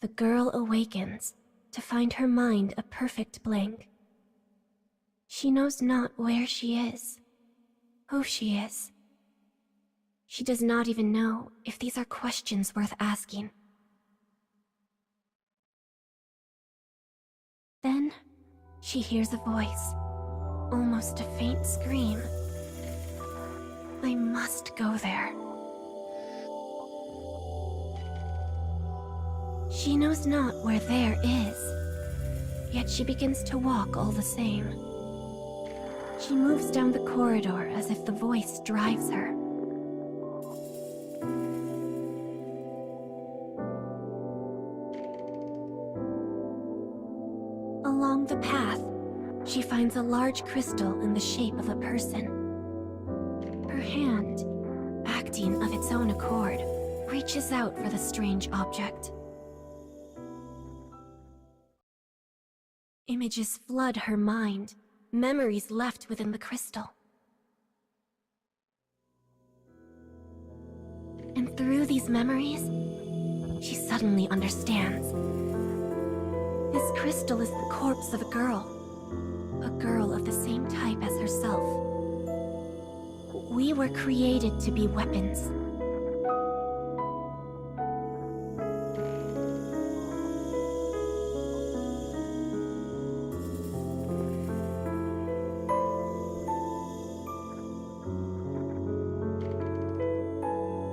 The girl awakens to find her mind a perfect blank. She knows not where she is, who she is. She does not even know if these are questions worth asking. Then, she hears a voice, almost a faint scream. I must go there. She knows not where there is, yet she begins to walk all the same. She moves down the corridor as if the voice drives her. Along the path, she finds a large crystal in the shape of a person. Her hand, acting of its own accord, reaches out for the strange object. Images flood her mind, memories left within the crystal. And through these memories, she suddenly understands. This crystal is the corpse of a girl of the same type as herself. We were created to be weapons.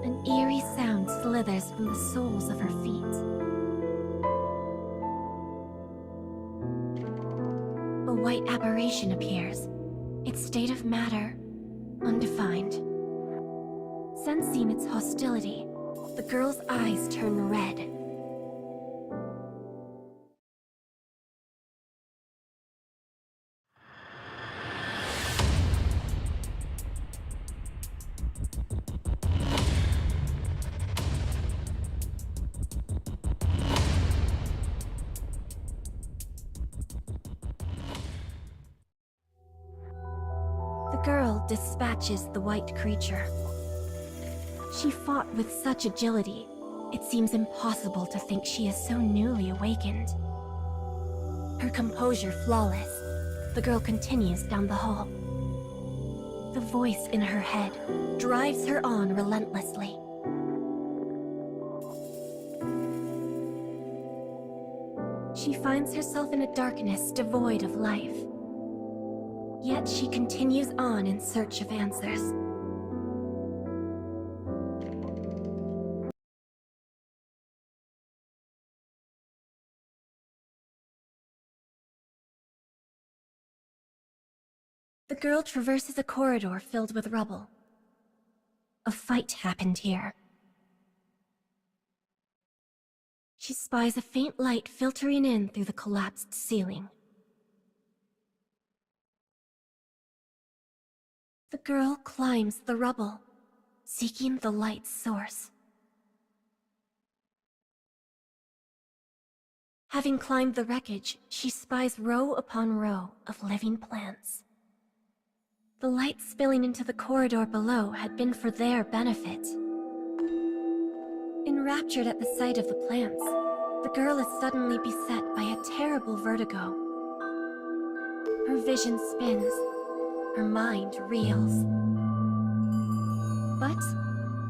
An eerie sound slithers from the soles of her feet. A white aberration appears, its state of matter undefined. Sensing its hostility, the girl's eyes turn red. The girl dispatches the white creature. She fought with such agility, it seems impossible to think she is so newly awakened. Her composure flawless, the girl continues down the hall. The voice in her head drives her on relentlessly. She finds herself in a darkness devoid of life. Yet she continues on in search of answers. The girl traverses a corridor filled with rubble. A fight happened here. She spies a faint light filtering in through the collapsed ceiling. The girl climbs the rubble, seeking the light's source. Having climbed the wreckage, she spies row upon row of living plants. The light spilling into the corridor below had been for their benefit. Enraptured at the sight of the plants, the girl is suddenly beset by a terrible vertigo. Her vision spins. Her mind reels. But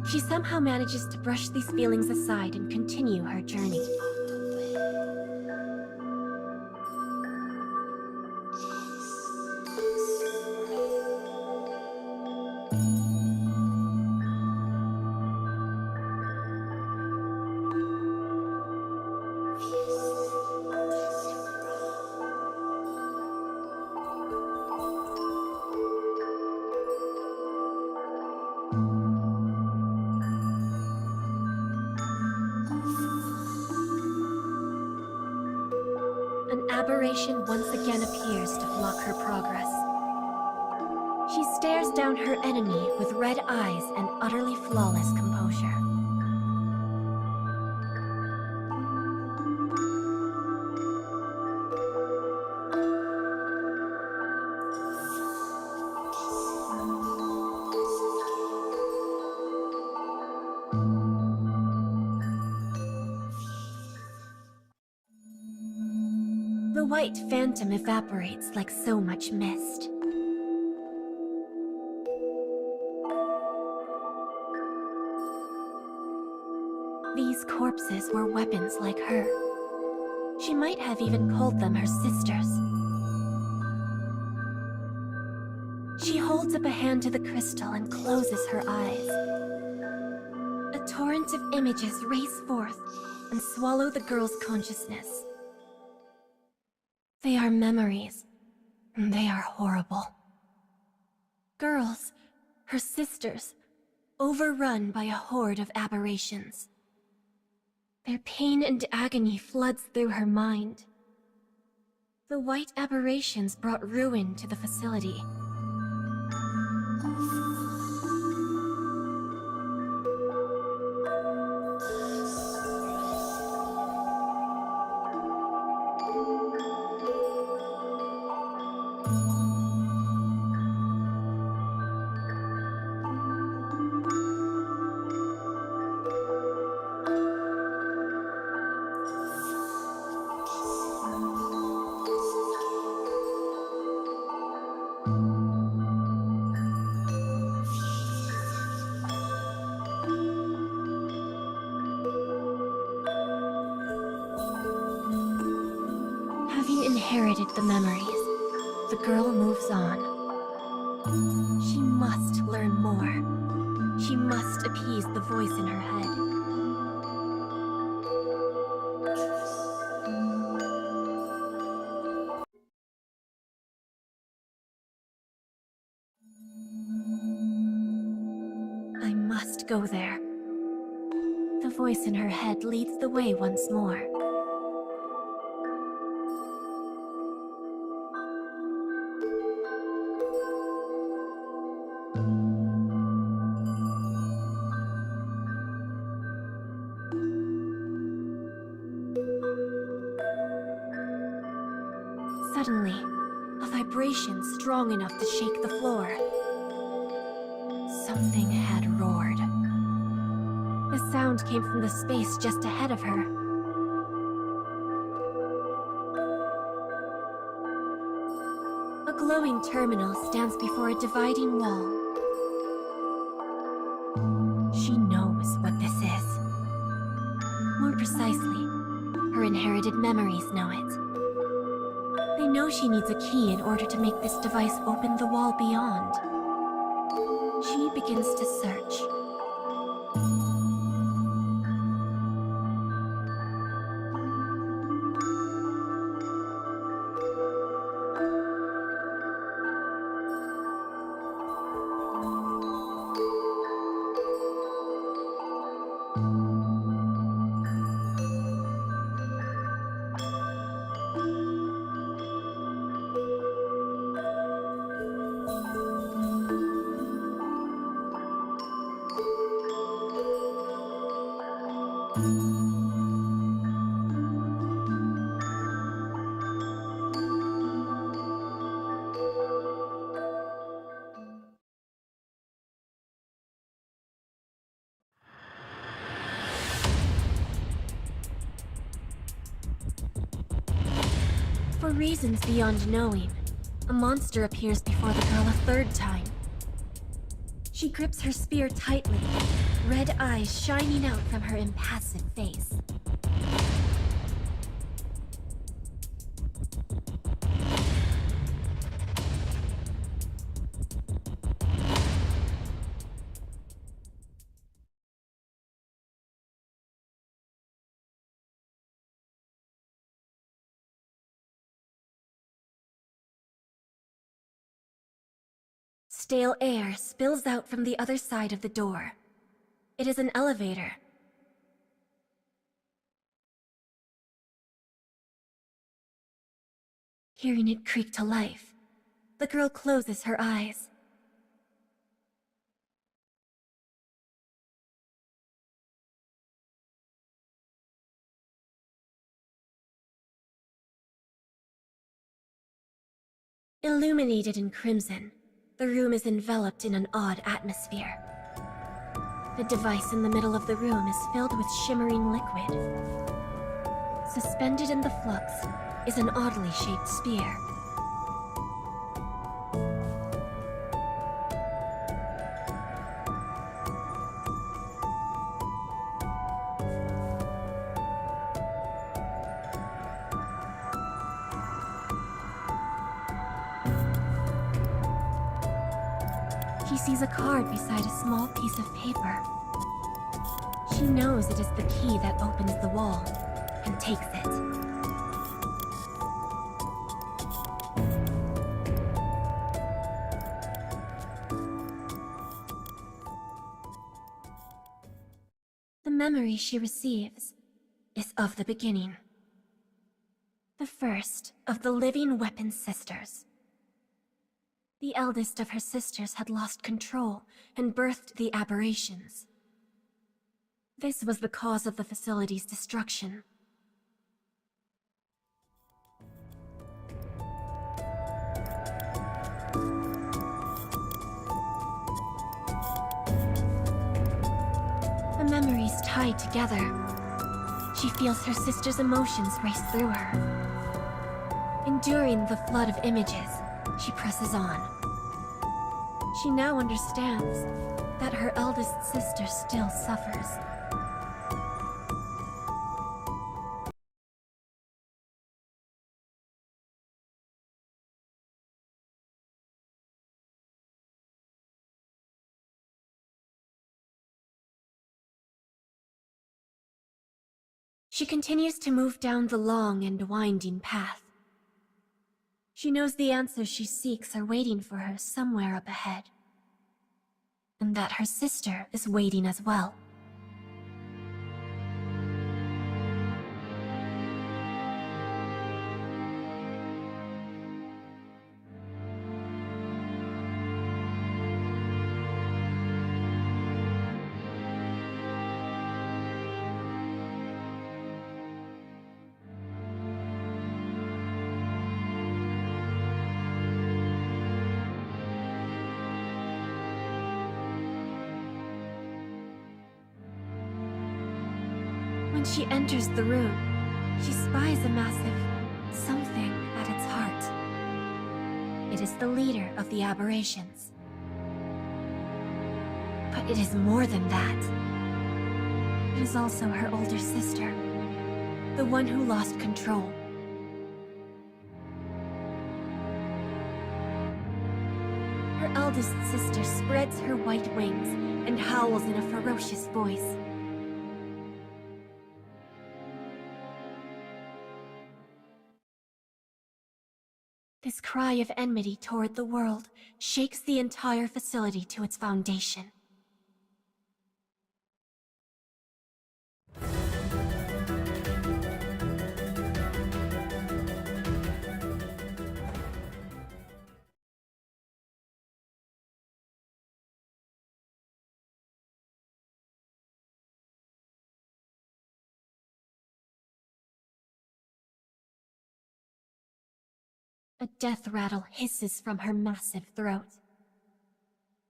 she somehow manages to brush these feelings aside and continue her journey. An aberration once again appears to block her progress. She stares down her enemy with red eyes and utterly flawless composure. The white phantom evaporates like so much mist. These corpses were weapons like her. She might have even called them her sisters. She holds up a hand to the crystal and closes her eyes. A torrent of images race forth and swallow the girl's consciousness. They are memories, and they are horrible. Girls, her sisters, overrun by a horde of aberrations. Their pain and agony floods through her mind. The white aberrations brought ruin to the facility. Inherited the memories, the girl moves on. She must learn more. She must appease the voice in her head. I must go there. The voice in her head leads the way once more. Suddenly, a vibration strong enough to shake the floor. Something had roared. The sound came from the space just ahead of her. A glowing terminal stands before a dividing wall. She knows what this is. More precisely, her inherited memories know it. They know she needs a key in order to make this device open the wall beyond. She begins to search. For reasons beyond knowing, a monster appears before the girl a third time. She grips her spear tightly, red eyes shining out from her impassive face. Stale air spills out from the other side of the door. It is an elevator. Hearing it creak to life, the girl closes her eyes. Illuminated in crimson, the room is enveloped in an odd atmosphere. The device in the middle of the room is filled with shimmering liquid. Suspended in the flux, is an oddly shaped spear. She sees a card beside a small piece of paper. She knows it is the key that opens the wall, and takes it. The memory she receives is of the beginning. The first of the living weapon sisters. The eldest of her sisters had lost control and birthed the aberrations. This was the cause of the facility's destruction. The memories tied together. She feels her sister's emotions race through her. Enduring the flood of images, she presses on. She now understands that her eldest sister still suffers. She continues to move down the long and winding path. She knows the answers she seeks are waiting for her somewhere up ahead, and that her sister is waiting as well. When she enters the room, she spies a massive something at its heart. It is the leader of the aberrations. But it is more than that. It is also her older sister, the one who lost control. Her eldest sister spreads her white wings and howls in a ferocious voice. This cry of enmity toward the world shakes the entire facility to its foundation. A death rattle hisses from her massive throat.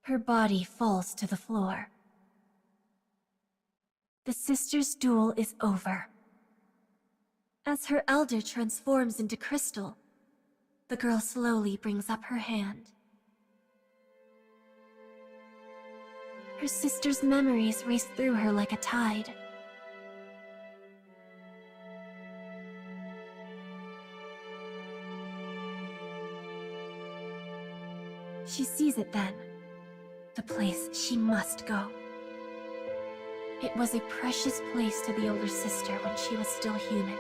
Her body falls to the floor. The sisters' duel is over. As her elder transforms into crystal, the girl slowly brings up her hand. Her sister's memories race through her like a tide. She sees it then, the place she must go. It was a precious place to the older sister when she was still human.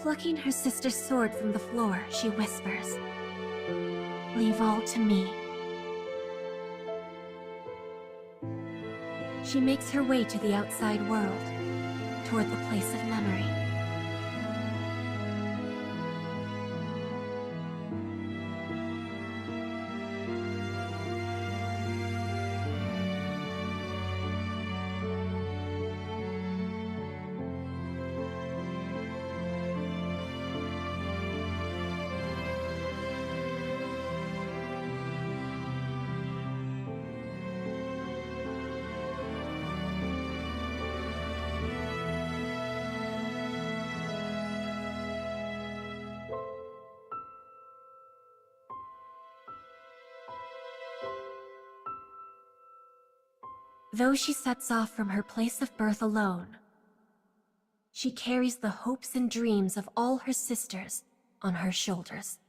Plucking her sister's sword from the floor, she whispers, "Leave all to me." She makes her way to the outside world, toward the place of memory. Though she sets off from her place of birth alone, she carries the hopes and dreams of all her sisters on her shoulders.